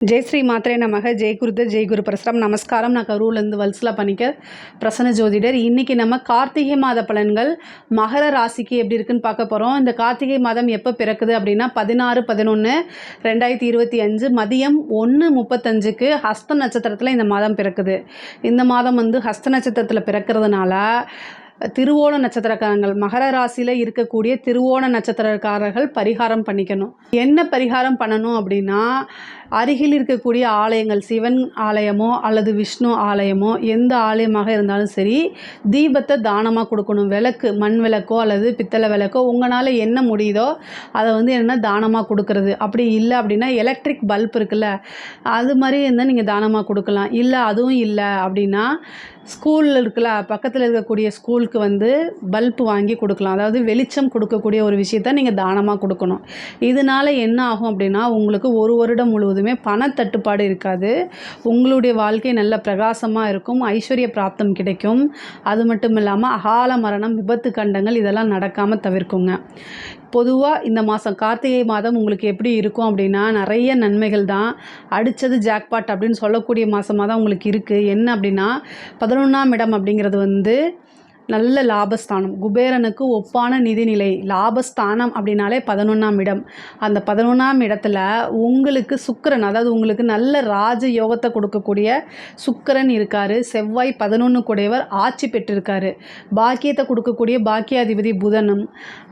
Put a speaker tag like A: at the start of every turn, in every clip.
A: जय श्री मात्रे नमः जय गुरुदेव जय गुरु परशुराम நமஸ்காரம் நான் கரூர்லேருந்து வல்சலா பண்ணிக்க பிரசன்ன ஜோதிடர். இன்றைக்கி நம்ம கார்த்திகை மாத பலன்கள் மகர ராசிக்கு எப்படி இருக்குன்னு பார்க்க போகிறோம். இந்த கார்த்திகை மாதம் எப்போ பிறக்குது அப்படின்னா 16/11/2025 மதியம் 1:35க்கு ஹஸ்த நட்சத்திரத்தில் இந்த மாதம் பிறக்குது. இந்த மாதம் ஹஸ்த நட்சத்திரத்தில் பிறக்கிறதுனால திருவோண நட்சத்திரக்காரங்கள் மகர ராசியில் இருக்கக்கூடிய திருவோண நட்சத்திரக்காரர்கள் பரிகாரம் பண்ணிக்கணும். என்ன பரிகாரம் பண்ணணும் அப்படின்னா, அருகில் இருக்கக்கூடிய ஆலயங்கள், சிவன் ஆலயமோ அல்லது விஷ்ணு ஆலயமோ எந்த ஆலயமாக இருந்தாலும் சரி, தீபத்தை தானமாக கொடுக்கணும். விளக்கு, மண் விளக்கோ அல்லது பித்தளை விளக்கோ உங்களால் என்ன முடியுதோ அதை என்ன தானமாக கொடுக்கறது. அப்படி இல்லை அப்படின்னா எலக்ட்ரிக் பல்ப் இருக்குல்ல, அது மாதிரி இருந்தால் நீங்கள் தானமாக கொடுக்கலாம். இல்லை அதுவும் இல்லை அப்படின்னா ஸ்கூலில் இருக்குல்ல, பக்கத்தில் இருக்கக்கூடிய ஸ்கூலுக்கு பல்ப் வாங்கி கொடுக்கலாம். அதாவது வெளிச்சம் கொடுக்கக்கூடிய ஒரு விஷயத்த நீங்கள் தானமாக கொடுக்கணும். இதனால் என்ன ஆகும் அப்படின்னா, உங்களுக்கு ஒரு வருடம் முழுவதுமே பணத்தட்டுப்பாடு இருக்காது. உங்களுடைய வாழ்க்கை நல்ல பிரகாசமாக இருக்கும். ஐஸ்வர்ய பிராப்தம் கிடைக்கும். அது மட்டும் இல்லாமல் அகால மரணம், விபத்து கண்டங்கள் இதெல்லாம் நடக்காமல் தவிர்க்குங்க. பொதுவாக இந்த மாதம் கார்த்திகை மாதம் உங்களுக்கு எப்படி இருக்கும் அப்படின்னா, நிறைய நன்மைகள் தான். அடித்தது ஜாக்பாட் அப்படின்னு சொல்லக்கூடிய மாதமாக தான் உங்களுக்கு இருக்குது. என்ன அப்படின்னா, 11ஆம் இடம் அப்படிங்கிறது நல்ல லாபஸ்தானம், குபேரனுக்கு ஒப்பான நிதிநிலை. லாபஸ்தானம் அப்படின்னாலே 11ஆம் இடம். அந்த 11ஆம் இடத்துல உங்களுக்கு சுக்கிரன், அதாவது உங்களுக்கு நல்ல ராஜ யோகத்தை கொடுக்கக்கூடிய சுக்கிரன் இருக்கார். செவ்வாய் 11 கூடையவர் ஆட்சி பெற்றிருக்காரு. பாக்கியத்தை கொடுக்கக்கூடிய பாக்கியாதிபதி புதனும்,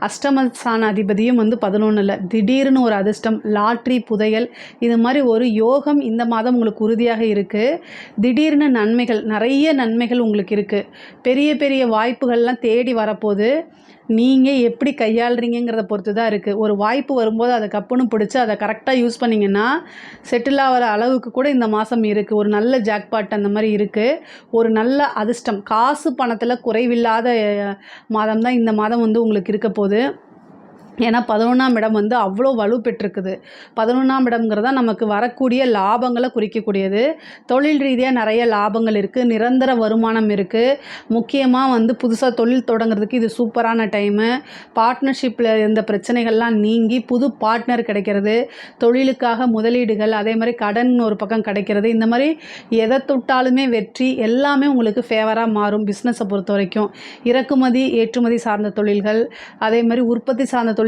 A: அஷ்டமஸ்தான அதிபதியும் 11ல். திடீர்னு ஒரு அதிர்ஷ்டம், லாட்ரி, புதையல், இது மாதிரி ஒரு யோகம் இந்த மாதம் உங்களுக்கு உறுதியாக இருக்குது. திடீர்னு நன்மைகள், நிறைய நன்மைகள் உங்களுக்கு இருக்குது. பெரிய பெரிய வாய்ப்புகள்லாம் தேடி வரப்போது. நீங்கள் எப்படி கையாளுறீங்கிறத பொறுத்து தான் இருக்குது. ஒரு வாய்ப்பு வரும்போது அதை கப்புன்னு பிடிச்சி அதை கரெக்டாக யூஸ் பண்ணிங்கன்னா செட்டில் ஆகிற அளவுக்கு கூட இந்த மாதம் இருக்குது. ஒரு நல்ல ஜாக்பாட் அந்த மாதிரி இருக்குது. ஒரு நல்ல அதிர்ஷ்டம், காசு பணத்தில் குறைவில்லாத மாதம் தான் இந்த மாதம் உங்களுக்கு இருக்க போகுது. ஏன்னா 11ஆம் இடம் அவ்வளோ வலு பெற்றிருக்குது. 11ஆம் இடம்ங்கிறதா நமக்கு வரக்கூடிய லாபங்களை குறிக்கக்கூடியது. தொழில் ரீதியாக நிறைய லாபங்கள் இருக்குது. நிரந்தர வருமானம் இருக்குது. முக்கியமாக புதுசாக தொழில் தொடங்குறதுக்கு இது சூப்பரான டைமு. பார்ட்னர்ஷிப்பில் இருந்த பிரச்சனைகள்லாம் நீங்கி புது பார்ட்னர் கிடைக்கிறது. தொழிலுக்காக முதலீடுகள், அதே மாதிரி கடன் ஒரு பக்கம் கிடைக்கிறது. இந்த மாதிரி எதை தொட்டாலுமே வெற்றி, எல்லாமே உங்களுக்கு ஃபேவராக மாறும். பிஸ்னஸை பொறுத்த வரைக்கும் இறக்குமதி ஏற்றுமதி சார்ந்த தொழில்கள், அதே மாதிரி உற்பத்தி சார்ந்த தொழில்களுக்குலாம்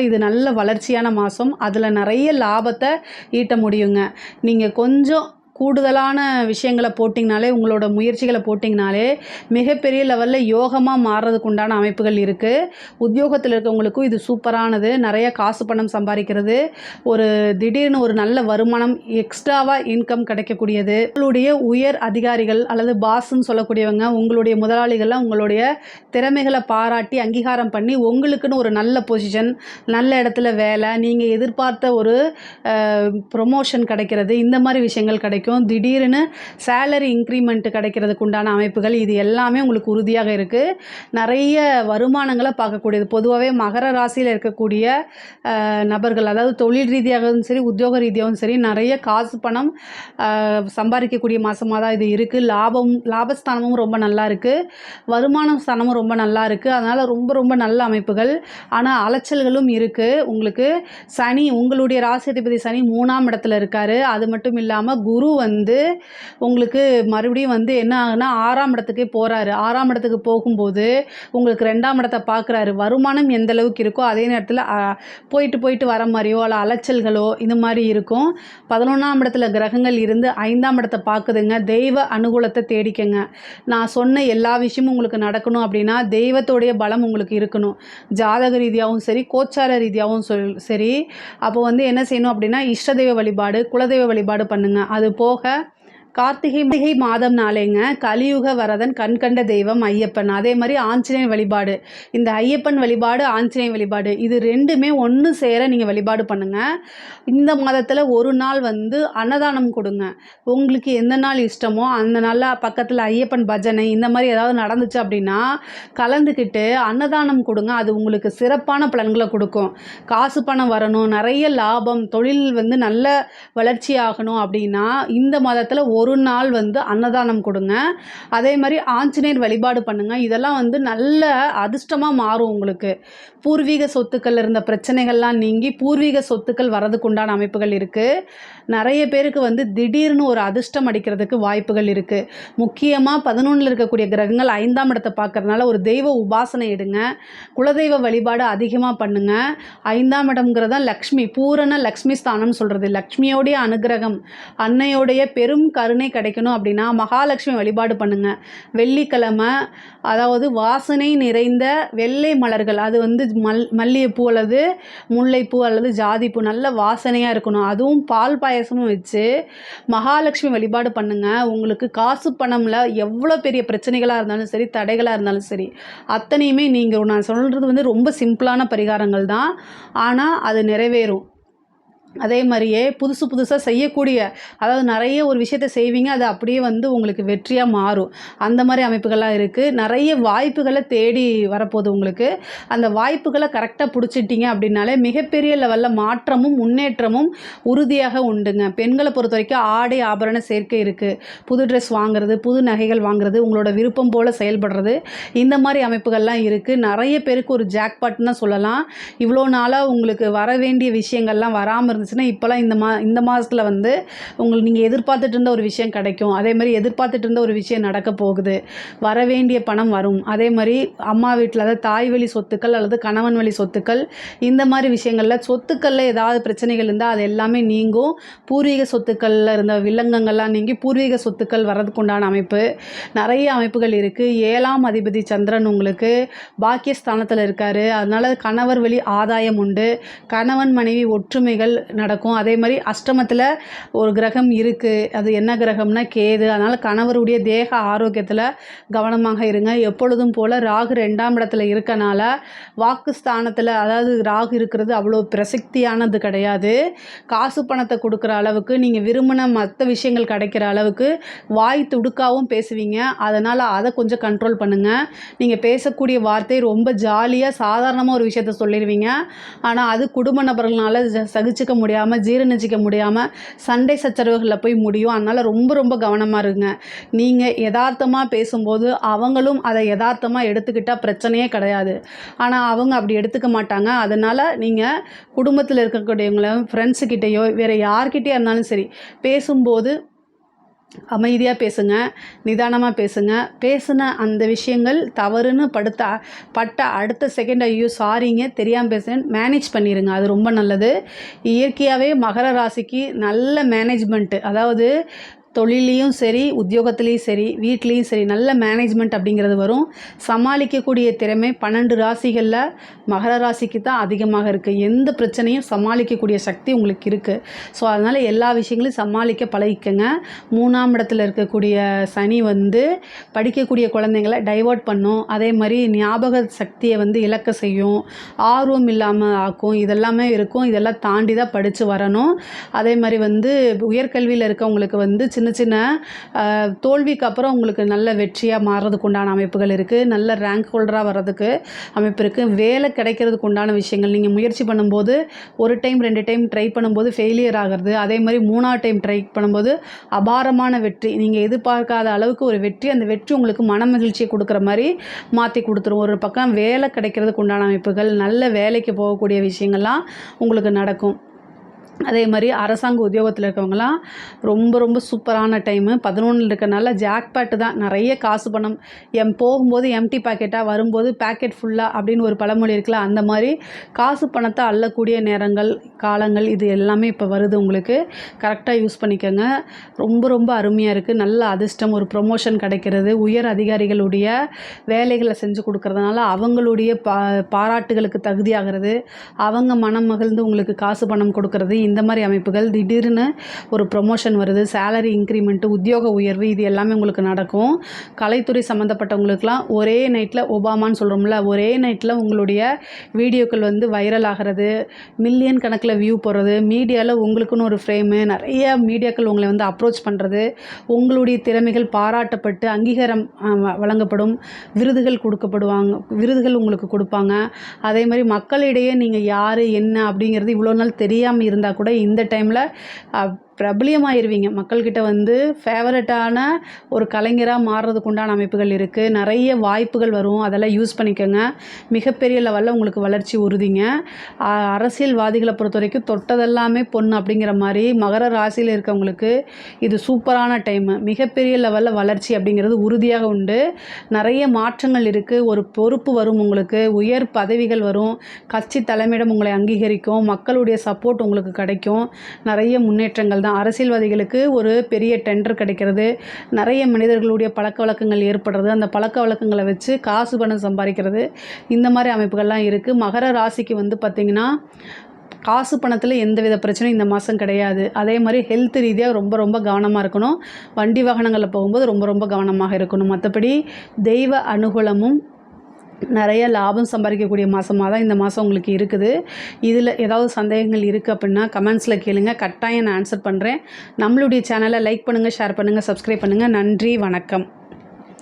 A: இது நல்ல வளர்ச்சியான மாதம். அதில் நிறைய லாபத்தை ஈட்ட முடியுங்க. நீங்கள் கொஞ்சம் கூடுதலான விஷயங்களை போட்டிங்கனாலே, உங்களோட முயற்சிகளை போட்டிங்கனாலே மிகப்பெரிய லெவலில் யோகமாக மாறுறதுக்கு உண்டான அமைப்புகள் இருக்குது. உத்தியோகத்தில் இருக்கவங்களுக்கும் இது சூப்பரானது. நிறைய காசு பணம் சம்பாதிக்கிறது, ஒரு திடீர்னு ஒரு நல்ல வருமானம், எக்ஸ்ட்ராவாக இன்கம் கிடைக்கக்கூடியது. உங்களுடைய உயர் அதிகாரிகள் அல்லது பாஸ்ன்னு சொல்லக்கூடியவங்க, உங்களுடைய முதலாளிகள்லாம் உங்களுடைய திறமைகளை பாராட்டி அங்கீகாரம் பண்ணி உங்களுக்குன்னு ஒரு நல்ல பொசிஷன், நல்ல இடத்துல வேலை, நீங்கள் எதிர்பார்த்த ஒரு ப்ரொமோஷன் கிடைக்கிறது, இந்த மாதிரி விஷயங்கள் கிடைக்கும். திடீர்னு சேலரி இன்க்ரிமெண்ட் கிடைக்கிறதுக்கு உண்டான அமைப்புகள், இது எல்லாமே உங்களுக்கு உறுதியாக இருக்குது. நிறைய வருமானங்களை பார்க்கக்கூடியது. பொதுவாகவே மகர ராசியில் இருக்கக்கூடிய நபர்கள், அதாவது தொழில் ரீதியாகவும் சரி உத்தியோக ரீதியாகவும் சரி, நிறைய காசு பணம் சம்பாதிக்கக்கூடிய மாதமாக தான் இது இருக்குது. லாபஸ்தானமும் ரொம்ப நல்லா இருக்குது. வருமான ஸ்தானமும் ரொம்ப நல்லா இருக்குது. அதனால் ரொம்ப ரொம்ப நல்ல அமைப்புகள். ஆனால் அலைச்சல்களும் இருக்குது. உங்களுக்கு சனி, உங்களுடைய ராசி அதிபதி சனி 3ஆம் இடத்துல இருக்கார். அது மட்டும் இல்லாமல் குரு உங்களுக்கு மறுபடியும் என்ன ஆகுனா 6ஆம் இடத்துக்கே போகிறாரு. 6ஆம் இடத்துக்கு போகும்போது உங்களுக்கு 2ஆம் இடத்தை பார்க்குறாரு. வருமானம் எந்த அளவுக்கு இருக்கோ அதே நேரத்தில் போயிட்டு வர மாதிரியோ அல்ல அலைச்சல்களோ இந்த மாதிரி இருக்கும். 11ஆம் இடத்துல கிரகங்கள் இருந்து 5ஆம் இடத்தை பார்க்குதுங்க. தெய்வ அனுகூலத்தை தேடிக்கங்க. நான் சொன்ன எல்லா விஷயமும் உங்களுக்கு நடக்கணும் அப்படின்னா தெய்வத்தோடைய பலம் உங்களுக்கு இருக்கணும். ஜாதக ரீதியாகவும் சரி, கோச்சார ரீதியாகவும் சரி. அப்போ என்ன செய்யணும் அப்படின்னா, இஷ்ட தெய்வ வழிபாடு, குலதெய்வ வழிபாடு பண்ணுங்க. அது போக கார்த்திகை மாதம் நாளேங்க கலியுக வரதன், கண்கண்ட தெய்வம் ஐயப்பன், அதே மாதிரி ஆஞ்சநேயர் வழிபாடு. இந்த ஐயப்பன் வழிபாடு, ஆஞ்சநேயர் வழிபாடு, இது ரெண்டுமே ஒன்று சேர நீங்கள் வழிபாடு பண்ணுங்கள். இந்த மாதத்தில் ஒரு நாள் அன்னதானம் கொடுங்க. உங்களுக்கு எந்த நாள் இஷ்டமோ அந்த நாளில் பக்கத்தில் ஐயப்பன் பஜனை இந்த மாதிரி ஏதாவது நடந்துச்சு அப்படின்னா கலந்துக்கிட்டு அன்னதானம் கொடுங்க. அது உங்களுக்கு சிறப்பான பலன்களை கொடுக்கும். காசு பணம் வரணும், நிறைய லாபம், தொழில் நல்ல வளர்ச்சி ஆகணும் அப்படின்னா இந்த மாதத்தில் ஒரு நாள் வந்து அன்னதானம் கொடுங்க. அதே மாதிரி ஆஞ்சநேயர் வழிபாடு பண்ணுங்கள். இதெல்லாம் வந்து நல்ல அதிர்ஷ்டமாக மாறும் உங்களுக்கு. பூர்வீக சொத்துக்கள் இருந்த பிரச்சனைகள்லாம் நீங்கி பூர்வீக சொத்துக்கள் வரதுக்கு உண்டான அமைப்புகள் இருக்குது. நிறைய பேருக்கு வந்து திடீர்னு ஒரு அதிர்ஷ்டம் அடிக்கிறதுக்கு வாய்ப்புகள் இருக்குது. முக்கியமாக 11ல் இருக்கக்கூடிய கிரகங்கள் 5ஆம் இடத்தை பார்க்கறதுனால ஒரு தெய்வ உபாசனை எடுங்க. குலதெய்வ வழிபாடு அதிகமாக பண்ணுங்க. 5ஆம் இடம்ங்கிறது தான் லக்ஷ்மி, பூரண லக்ஷ்மி ஸ்தானம்னு சொல்கிறது. லக்ஷ்மியோடைய அனுகிரகம், அன்னையோடைய பெரும் கருணை கிடைக்கணும் அப்படின்னா மகாலட்சுமி வழிபாடு பண்ணுங்க. வெள்ளிக்கிழமை அதாவது வாசனை நிறைந்த வெள்ளை மலர்கள், அது வந்து மல்லிகைப்பூ அல்லது முல்லைப்பூ அல்லது ஜாதிப்பூ நல்ல வாசனையாக இருக்கணும். அதுவும் பால் பாயசமும் வச்சு மகாலட்சுமி வழிபாடு பண்ணுங்க. உங்களுக்கு காசு பணம்ல எவ்வளோ பெரிய பிரச்சனைகளாக இருந்தாலும் சரி, தடைகளாக இருந்தாலும் சரி, அத்தனையுமே நீங்கள் நான் சொல்கிறது வந்து ரொம்ப சிம்பிளான பரிகாரங்கள் தான், ஆனால் அது நிறைவேறும். அதே மாதிரியே புதுசாக செய்யக்கூடிய, அதாவது நிறைய ஒரு விஷயத்தை செய்வீங்க, அது அப்படியே வந்து உங்களுக்கு வெற்றியாக மாறும். அந்த மாதிரி அமைப்புகள்லாம் இருக்குது. நிறைய வாய்ப்புகளை தேடி வரப்போகுது உங்களுக்கு. அந்த வாய்ப்புகளை கரெக்டாக பிடிச்சிட்டிங்க அப்படின்னாலே மிகப்பெரிய லெவலில் மாற்றமும் முன்னேற்றமும் உறுதியாக உண்டுங்க. பெண்களை பொறுத்த வரைக்கும் ஆடை ஆபரண சேர்க்கை இருக்குது. புது ட்ரெஸ் வாங்குறது, புது நகைகள் வாங்குறது, உங்களோட விருப்பம் போல் செயல்படுறது, இந்த மாதிரி அமைப்புகள்லாம் இருக்குது. நிறைய பேருக்கு ஒரு ஜாக்பாட்னு தான் சொல்லலாம். இவ்வளோ நாளாக உங்களுக்கு வர வேண்டிய விஷயங்கள்லாம் வராமல் இருந்துச்சுன்னா இப்போலாம் இந்த மாதத்தில் வந்து உங்களுக்கு நீங்கள் எதிர்பார்த்துட்டு இருந்த ஒரு விஷயம் கிடைக்கும். அதே மாதிரி எதிர்பார்த்துட்டு இருந்த ஒரு விஷயம் நடக்க போகுது. வர வேண்டிய பணம் வரும். அதே மாதிரி அம்மா வீட்டில், அதாவது தாய் வழி சொத்துக்கள் அல்லது கணவன் வழி சொத்துக்கள், இந்த மாதிரி விஷயங்களில் சொத்துக்களில் ஏதாவது பிரச்சனைகள் இருந்தால் அது எல்லாமே நீங்கும். பூர்வீக சொத்துக்களில் இருந்த வில்லங்கங்கள்லாம் நீங்கி பூர்வீக சொத்துக்கள் வர்றதுக்கு உண்டான அமைப்பு நிறைய அமைப்புகள் இருக்குது. 7ஆம் அதிபதி சந்திரன் உங்களுக்கு பாக்கியஸ்தானத்தில் இருக்கார். அதனால் கணவர் வழி ஆதாயம் உண்டு. கணவன் மனைவி ஒற்றுமைகள் நடக்கும். அதே மாதிரி அஷ்டமத்தில் ஒரு கிரகம் இருக்குது. அது என்ன கிரகம்னா கேது. அதனால் கணவருடைய தேக ஆரோக்கியத்தில் கவனமாக இருங்க. எப்பொழுதும் போல் ராகு 2ஆம் இடத்துல இருக்கனால வாக்குஸ்தானத்தில், அதாவது ராகு இருக்கிறது அவ்வளோ பிரசக்தியானது கிடையாது. காசு பணத்தை கொடுக்குற அளவுக்கு, நீங்கள் விரும்பின மற்ற விஷயங்கள் கிடைக்கிற அளவுக்கு வாய் துடுக்காகவும் பேசுவீங்க. அதனால் அதை கொஞ்சம் கண்ட்ரோல் பண்ணுங்கள். நீங்கள் பேசக்கூடிய வார்த்தை ரொம்ப ஜாலியாக சாதாரணமாக ஒரு விஷயத்த சொல்லிடுவீங்க. ஆனால் அது குடும்ப நபர்களால் சகிச்சுக்க முடியாமல், ஜீரணிச்சிக்க முடியாமல் சண்டை சச்சரவுகளில் போய் முடியும். அதனால் ரொம்ப கவனமாக இருங்க. நீங்கள் யதார்த்தமாக பேசும்போது அவங்களும் அதை யதார்த்தமாக எடுத்துக்கிட்டால் பிரச்சனையே கிடையாது. ஆனால் அவங்க அப்படி எடுத்துக்க மாட்டாங்க. அதனால் நீங்கள் குடும்பத்தில் இருக்கக்கூடியவங்கள, ஃப்ரெண்ட்ஸுக்கிட்டேயோ வேறு யார்கிட்டயே இருந்தாலும் சரி, பேசும்போது அமைதியாக பேசுங்க, நிதானமாக பேசுங்க. பேசின அந்த விஷயங்கள் தவறுன்னு பட்ட அடுத்த செகண்ட் ஐயோ சாரிங்க தெரியாமல் பேசுகிறேன் மேனேஜ் பண்ணிடுங்க. அது ரொம்ப நல்லது. இயற்கையாகவே மகர ராசிக்கு நல்ல மேனேஜ்மெண்ட்டு, அதாவது தொழிலையும் சரி, உத்தியோகத்துலேயும் சரி, வீட்லேயும் சரி, நல்ல மேனேஜ்மெண்ட் அப்படிங்கிறது வரும். சமாளிக்கக்கூடிய திறமை 12 ராசிகளில் மகர ராசிக்கு தான் அதிகமாக இருக்குது. எந்த பிரச்சனையும் சமாளிக்கக்கூடிய சக்தி உங்களுக்கு இருக்குது. ஸோ அதனால் எல்லா விஷயங்களையும் சமாளிக்க பழகிக்கங்க. 3ஆம் இடத்துல இருக்கக்கூடிய சனி வந்து படிக்கக்கூடிய குழந்தைங்களை டைவர்ட் பண்ணும். அதே மாதிரி ஞாபக சக்தியை வந்து இழக்க செய்யும், ஆர்வம் இல்லாமல் ஆக்கும். இதெல்லாமே இருக்கும். இதெல்லாம் தாண்டி தான் படித்து வரணும். அதே மாதிரி வந்து உயர்கல்வியில் இருக்கவங்களுக்கு வந்து சின்ன தோல்விக்கு அப்புறம் உங்களுக்கு நல்ல வெற்றியாக மாறுறதுக்கு உண்டான அமைப்புகள் இருக்குது. நல்ல ரேங்க் ஹோல்டராக வர்றதுக்கு அமைப்பு இருக்குது. வேலை கிடைக்கிறதுக்கு உண்டான விஷயங்கள், நீங்கள் முயற்சி பண்ணும்போது ஒரு டைம் 2 டைம் ட்ரை பண்ணும்போது ஃபெயிலியர் ஆகிறது. அதே மாதிரி 3ஆவது டைம் ட்ரை பண்ணும்போது அபாரமான வெற்றி, நீங்கள் எதிர்பார்க்காத அளவுக்கு ஒரு வெற்றி, அந்த வெற்றி உங்களுக்கு மன மகிழ்ச்சியை கொடுக்குற மாதிரி மாற்றி கொடுத்துரும். ஒரு பக்கம் வேலை கிடைக்கிறதுக்கு உண்டான அமைப்புகள், நல்ல வேலைக்கு போகக்கூடிய விஷயங்கள்லாம் உங்களுக்கு நடக்கும். அதே மாதிரி அரசாங்க உத்தியோகத்தில் இருக்கவங்களாம் ரொம்ப சூப்பரான டைமு. 11ல் இருக்கனால ஜாக்பாட்டு தான். நிறைய காசு பணம் போகும்போது எம்டி பாக்கெட்டாக, வரும்போது பாக்கெட் ஃபுல்லாக அப்படின்னு ஒரு பழமொழி இருக்குல்ல, அந்த மாதிரி காசு பணத்தை அள்ளக்கூடிய நேரங்கள், காலங்கள் இது எல்லாமே இப்போ வருது. உங்களுக்கு கரெக்டாக யூஸ் பண்ணிக்கோங்க. ரொம்ப அருமையாக இருக்குது. நல்ல அதிர்ஷ்டம், ஒரு ப்ரொமோஷன் கிடைக்கிறது, உயர் அதிகாரிகளுடைய வேலைகளை செஞ்சு கொடுக்கறதுனால அவங்களுடைய பாராட்டுகளுக்கு தகுதியாகிறது, அவங்க மனம் மகிழ்ந்து உங்களுக்கு காசு பணம் கொடுக்கறது, இந்த மாதிரி அமைப்புகள். திடீர்னு ஒரு ப்ரொமோஷன் வருது, சேலரி இன்க்ரிமெண்ட்டு, உத்தியோக உயர்வு, இது எல்லாமே உங்களுக்கு நடக்கும். கலைத்துறை சம்மந்தப்பட்டவங்களுக்கெல்லாம் ஒரே நைட்டில் ஒபாமான்னு சொல்கிறோம்ல, ஒரே நைட்டில் உங்களுடைய வீடியோக்கள் வந்து வைரல் ஆகிறது, மில்லியன் கணக்கில் வியூ போடுறது, மீடியாவில் உங்களுக்குன்னு ஒரு ஃப்ரேமு, நிறைய மீடியாக்கள் உங்களை வந்து அப்ரோச் பண்ணுறது, உங்களுடைய திறமைகள் பாராட்டப்பட்டு அங்கீகாரம் வழங்கப்படும், விருதுகள் கொடுக்கப்படுவாங்க, விருதுகள் உங்களுக்கு கொடுப்பாங்க. அதே மாதிரி மக்களிடையே நீங்கள் யார் என்ன அப்படிங்கிறது இவ்வளோ நாள் தெரியாமல் இருந்தால் கூட இந்த டைமில் பிரபலியமாயிருவீங்க. மக்கள்கிட்ட வந்து ஃபேவரட்டான ஒரு கலைஞராக மாறுறதுக்கு உண்டான அமைப்புகள் இருக்குது. நிறைய வாய்ப்புகள் வரும், அதெல்லாம் யூஸ் பண்ணிக்கோங்க. மிகப்பெரிய லெவலில் உங்களுக்கு வளர்ச்சி உறுதிங்க. அரசியல்வாதிகளை பொறுத்த வரைக்கும் தொட்டதெல்லாமே பொண்ணு அப்படிங்கிற மாதிரி மகர ராசியில் இருக்கவங்களுக்கு இது சூப்பரான டைமு. மிகப்பெரிய லெவலில் வளர்ச்சி அப்படிங்கிறது உறுதியாக உண்டு. நிறைய மாற்றங்கள் இருக்குது. ஒரு பொறுப்பு வரும், உங்களுக்கு உயர் பதவிகள் வரும், கட்சி தலைமையிடம் உங்களை அங்கீகரிக்கும், மக்களுடைய சப்போர்ட் உங்களுக்கு கிடைக்கும். நிறைய முன்னேற்றங்கள் தான். அரசியல்வாதிகளுக்கு ஒரு பெரிய டெண்டர் கிடைக்கிறது, நிறைய மனிதர்களுடைய பழக்க வழக்கங்கள் ஏற்படுறது, அந்த பழக்க வழக்கங்களை வச்சு காசு பணம் சம்பாதிக்கிறது, இந்த மாதிரி அமைப்புகள்லாம் இருக்குது. மகர ராசிக்கு வந்து பார்த்திங்கன்னா காசு பணத்தில் எந்தவித பிரச்சனையும் இந்த மாதம் கிடையாது. அதே மாதிரி ஹெல்த் ரீதியாக ரொம்ப ரொம்ப கவனமாக இருக்கணும். வண்டி வாகனங்களில் போகும்போது ரொம்ப ரொம்ப கவனமாக இருக்கணும். மற்றபடி தெய்வ அனுகூலமும் நிறைய லாபம் சம்பாதிக்கக்கூடிய மாதமாக தான் இந்த மாதம் உங்களுக்கு இருக்குது. இதில் ஏதாவது சந்தேகங்கள் இருக்குது அப்படின்னா கமெண்ட்ஸில் கேளுங்க, கட்டாயம் நான் ஆன்சர் பண்ணுறேன். நம்மளுடைய சேனலை லைக் பண்ணுங்கள், ஷேர் பண்ணுங்கள், சப்ஸ்கிரைப் பண்ணுங்கள். நன்றி, வணக்கம்.